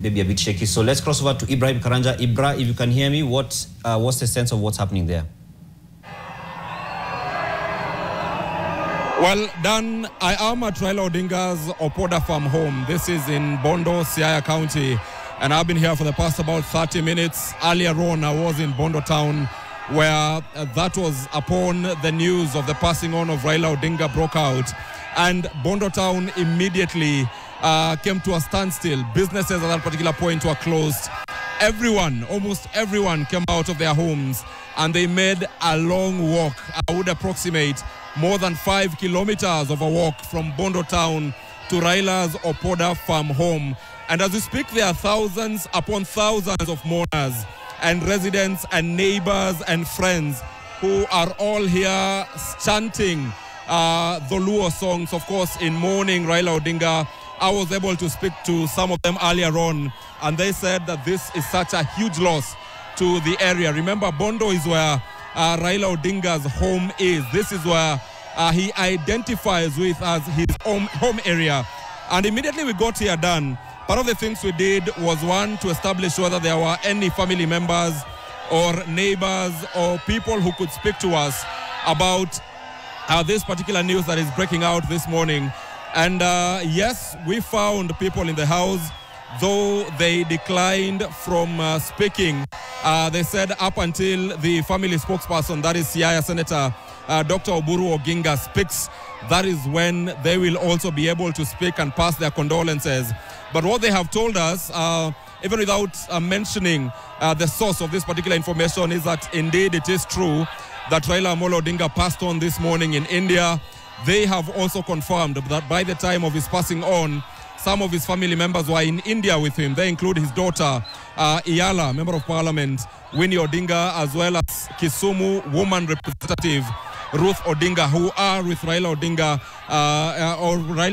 maybe a bit shaky. So let's cross over to Ibrahim Karanja. Ibra, if you can hear me, what's the sense of what's happening there? Well, Dan, I am at Raila Odinga's Opoda farm home. This is in Bondo, Siaya County, and I've been here for the past about 30 minutes. Earlier on, I was in Bondo town, where that was upon the news of the passing on of Raila Odinga broke out, and Bondo town immediately came to a standstill. Businesses at that particular point were closed. Everyone, almost everyone, came out of their homes, and they made a long walk. I would approximate more than 5 kilometers of a walk from Bondo town to Raila's Opoda farm home. And as we speak, there are thousands upon thousands of mourners and residents and neighbors and friends who are all here chanting the Luo songs, of course, in mourning Raila Odinga. I was able to speak to some of them earlier on, and they said that this is such a huge loss to the area. Remember, Bondo is where Raila Odinga's home is. This is where he identifies with as his home area. And immediately we got here, Dan, part of the things we did was, one, to establish whether there were any family members or neighbors or people who could speak to us about this particular news that is breaking out this morning. And yes, we found people in the house, though they declined from speaking. They said up until the family spokesperson, that is Siaya Senator Dr. Ruth Odinga, speaks, that is when they will also be able to speak and pass their condolences. But what they have told us, even without mentioning the source of this particular information, is that indeed it is true that Raila Amolo Odinga passed on this morning in India. They have also confirmed that by the time of his passing on, some of his family members were in India with him. They include his daughter, Iyala, Member of Parliament, Winnie Odinga, as well as Kisumu woman representative, Ruth Odinga, who are with Raila Odinga,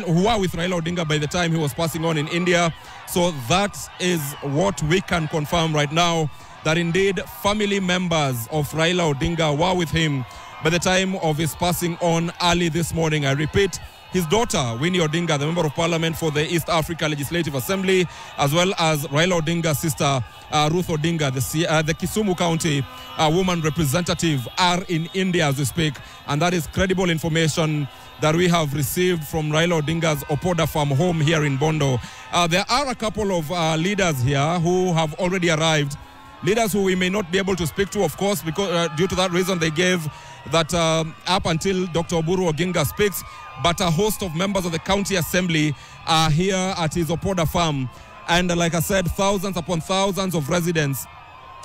who are with Raila Odinga by the time he was passing on in India. So that is what we can confirm right now, that indeed family members of Raila Odinga were with him by the time of his passing on early this morning. I repeat, his daughter, Winnie Odinga, the Member of Parliament for the East Africa Legislative Assembly, as well as Raila Odinga's sister, Ruth Odinga, the Kisumu County woman representative, are in India as we speak. And that is credible information that we have received from Raila Odinga's Opoda farm home here in Bondo. There are a couple of leaders here who have already arrived. Leaders who we may not be able to speak to, of course, because due to that reason they gave that up until Dr. Ruth Odinga speaks. But a host of members of the county assembly are here at his Opoda farm. And like I said, thousands upon thousands of residents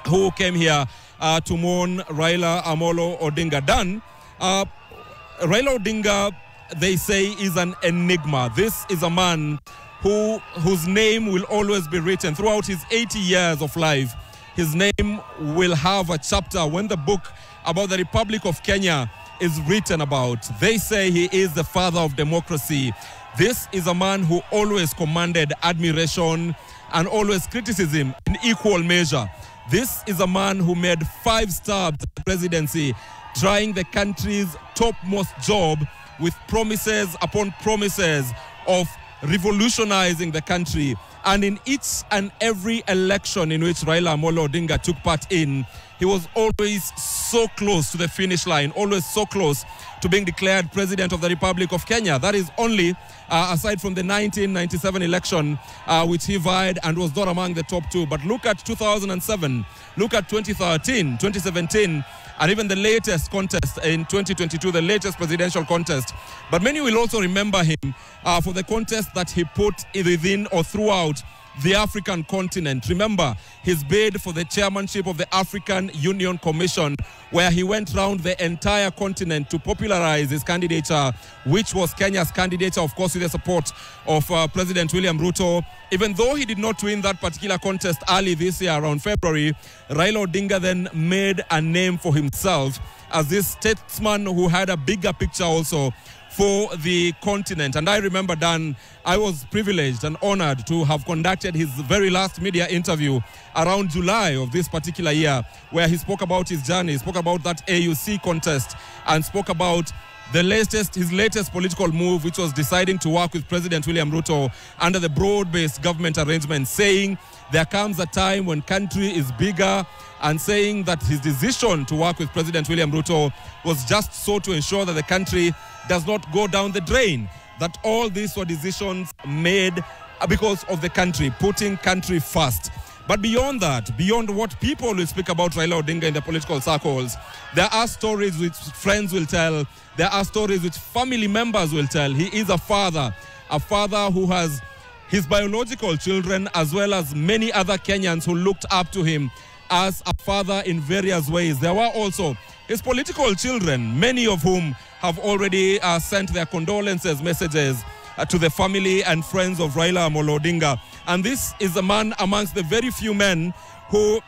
who came here to mourn Raila Amolo Odinga. Dan, Raila Odinga, they say, is an enigma. This is a man whose name will always be written throughout his 80 years of life. His name will have a chapter when the book about the Republic of Kenya is written about. They say he is the father of democracy. This is a man who always commanded admiration and always criticism in equal measure. This is a man who made 5 stabs at the presidency, trying the country's topmost job with promises upon promises of revolutionizing the country. And in each and every election in which Raila Amolo Odinga took part in, he was always so close to the finish line, always so close to being declared President of the Republic of Kenya. That is only aside from the 1997 election, which he vied and was not among the top 2. But look at 2007, look at 2013, 2017, and even the latest contest in 2022, the latest presidential contest. But many will also remember him for the contest that he put within or throughout the African continent. Remember his bid for the chairmanship of the African Union Commission, where he went round the entire continent to popularize his candidature, which was Kenya's candidature, of course, with the support of President William Ruto. Even though he did not win that particular contest early this year, around February, Raila Odinga then made a name for himself as this statesman who had a bigger picture also for the continent. And I remember, Dan, I was privileged and honored to have conducted his very last media interview around July of this particular year, where he spoke about his journey, spoke about that AUC contest, and spoke about his latest political move, which was deciding to work with President William Ruto under the broad-based government arrangement, saying there comes a time when country is bigger, and saying that his decision to work with President William Ruto was just so to ensure that the country does not go down the drain, that all these were decisions made because of the country, putting country first. But beyond that, beyond what people will speak about Raila Odinga in the political circles, there are stories which friends will tell, there are stories which family members will tell. He is a father who has his biological children as well as many other Kenyans who looked up to him as a father in various ways. There were also his political children, many of whom have already sent their condolences messages to the family and friends of Raila Odinga. And this is a man amongst the very few men who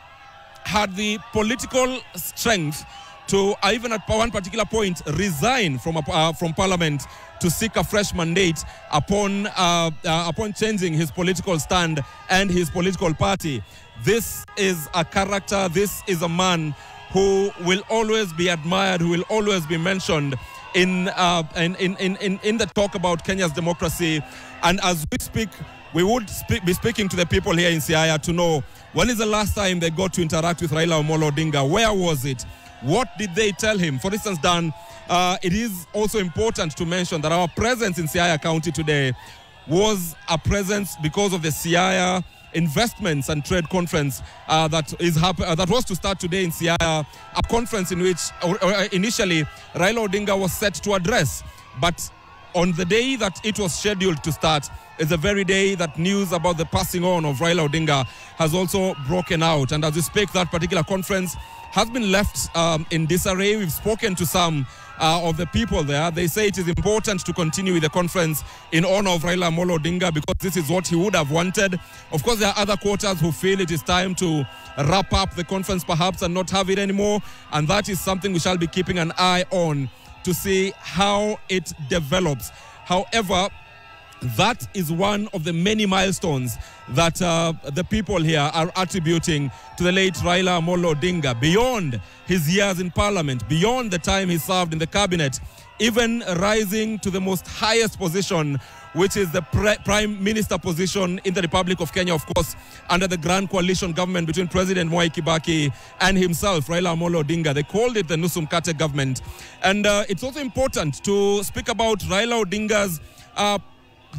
had the political strength to, even at one particular point, resign from parliament to seek a fresh mandate upon changing his political stand and his political party. This is a character, this is a man who will always be admired, who will always be mentioned in the talk about Kenya's democracy. And as we speak, we would be speaking to the people here in Siaya to know when is the last time they got to interact with Raila Odinga. Where was it? What did they tell him? For instance, Dan, it is also important to mention that our presence in Siaya County today was a presence because of the Siaya Investments and Trade Conference that was to start today in Siaya, a conference in which initially Raila Odinga was set to address. But on the day that it was scheduled to start is the very day that news about the passing on of Raila Odinga has also broken out. And as we speak, that particular conference has been left in disarray. We've spoken to some of the people there. They say it is important to continue with the conference in honor of Raila Odinga because this is what he would have wanted. Of course, there are other quarters who feel it is time to wrap up the conference perhaps and not have it anymore. And that is something we shall be keeping an eye on to see how it develops. However, that is one of the many milestones that the people here are attributing to the late Raila Odinga. Beyond his years in parliament, beyond the time he served in the cabinet, even rising to the most highest position, which is the prime minister position in the Republic of Kenya, of course, under the grand coalition government between President Mwai Kibaki and himself, Raila Odinga. They called it the Nusu Mkate government. And it's also important to speak about Raila Odinga's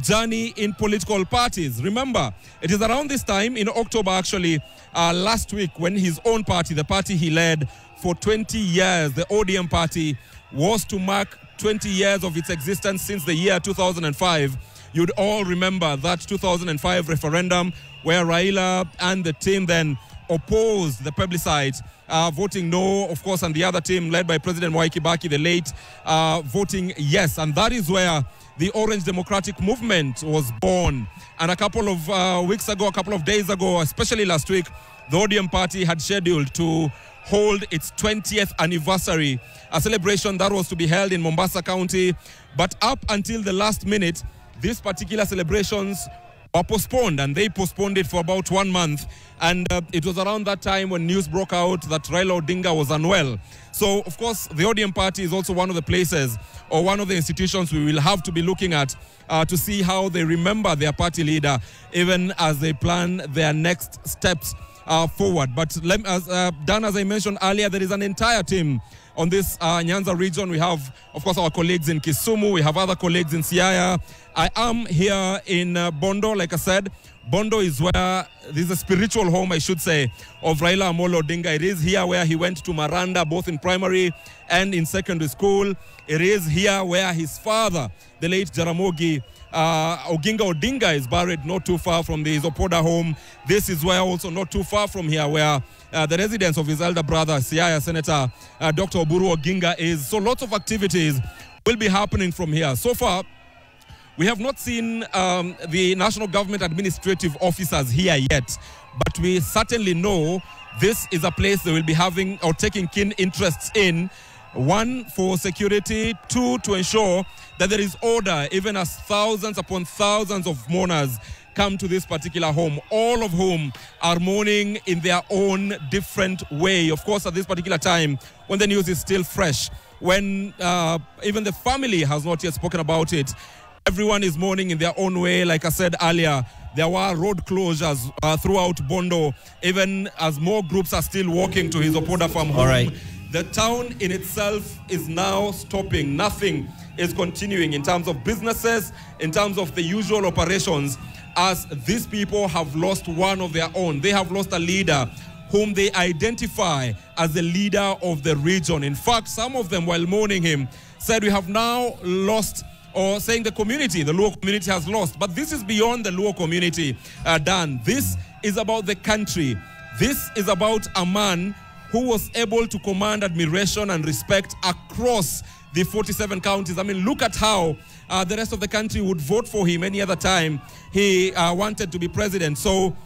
journey in political parties. Remember, it is around this time, in October actually, last week, when his own party, the party he led for 20 years, the ODM party, was to mark 20 years of its existence since the year 2005. You'd all remember that 2005 referendum where Raila and the team then opposed the plebiscite, voting no, of course, and the other team led by President Mwai Kibaki, the late, voting yes. And that is where the Orange Democratic Movement was born. And a couple of weeks ago, a couple of days ago, especially last week, the ODM party had scheduled to hold its 20th anniversary, a celebration that was to be held in Mombasa County. But up until the last minute, these particular celebrations were postponed, and they postponed it for about 1 month. And it was around that time when news broke out that Raila Odinga was unwell. So, of course, the ODM party is also one of the places or one of the institutions we will have to be looking at to see how they remember their party leader, even as they plan their next steps forward. But Dan, as I mentioned earlier, there is an entire team on this Nyanza region. We have, of course, our colleagues in Kisumu. We have other colleagues in Siaya. I am here in Bondo, like I said. Bondo is where, this is a spiritual home, I should say, of Raila Odinga. It is here where he went to Maranda, both in primary and in secondary school. It is here where his father, the late Jaramogi Oginga Odinga, is buried not too far from his Opoda home. This is where also not too far from here where the residence of his elder brother, Siaya Senator Dr. Oburu Oginga, is. So lots of activities will be happening from here. So far, we have not seen the National Government Administrative Officers here yet, but we certainly know this is a place they will be having or taking keen interests in. One, for security. Two, to ensure that there is order, even as thousands upon thousands of mourners come to this particular home, all of whom are mourning in their own different way. Of course, at this particular time, when the news is still fresh, when even the family has not yet spoken about it, everyone is mourning in their own way. Like I said earlier, there were road closures throughout Bondo, even as more groups are still walking to his Opoda farm home. All right. The town in itself is now stopping. Nothing is continuing in terms of businesses, in terms of the usual operations, as these people have lost one of their own. They have lost a leader whom they identify as the leader of the region. In fact, some of them, while mourning him, said we have now lost, or saying the community, the Luo community has lost. But this is beyond the Luo community, Dan. This is about the country. This is about a man who was able to command admiration and respect across the 47 counties. I mean, look at how the rest of the country would vote for him any other time he wanted to be president. So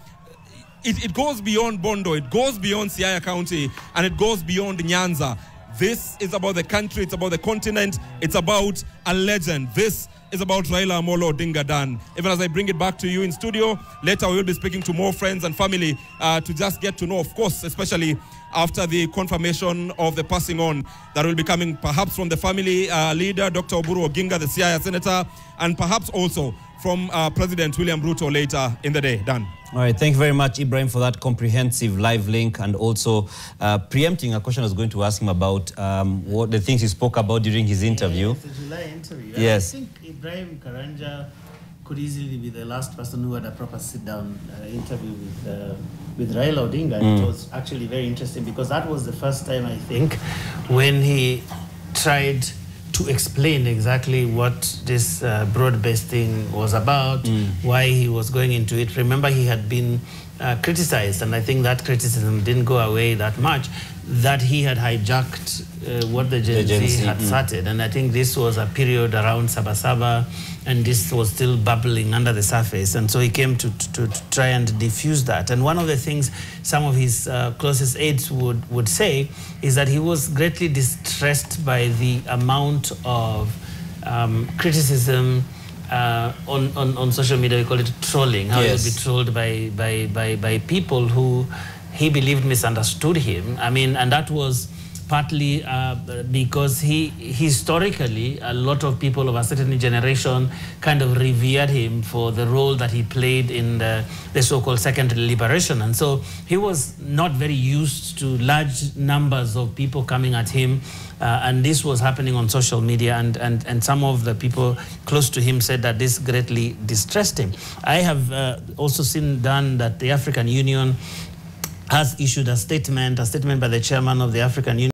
it goes beyond Bondo, it goes beyond Siaya County, and it goes beyond Nyanza. This is about the country, it's about the continent, it's about a legend. This is about Raila Amolo Odinga, Dan. Even as I bring it back to you in studio, later we will be speaking to more friends and family to just get to know, of course, especially after the confirmation of the passing on that will be coming perhaps from the family leader, Dr. Ruth Odinga, the Siaya senator, and perhaps also from President William Ruto later in the day. Dan. All right, thank you very much, Ibrahim, for that comprehensive live link, and also preempting a question I was going to ask him about what the things he spoke about during his interview. The July interview. Yes. I think Ibrahim Karanja could easily be the last person who had a proper sit-down interview with Raila Odinga. It was actually very interesting because that was the first time, I think, when he tried to explain exactly what this broad-based thing was about, why he was going into it. Remember, he had been criticized, and I think that criticism didn't go away that much, that he had hijacked what the Gen Z had started. And I think this was a period around Sabasaba, and this was still bubbling under the surface. And so he came to try and diffuse that. And one of the things some of his closest aides would say is that he was greatly distressed by the amount of criticism on social media. We call it trolling, how he would be trolled by people who he believed misunderstood him. I mean, and that was partly because historically, a lot of people of a certain generation kind of revered him for the role that he played in the so-called second liberation. And so he was not very used to large numbers of people coming at him. And this was happening on social media, and some of the people close to him said that this greatly distressed him. I have also seen, Dan, that the African Union has issued a statement by the chairman of the African Union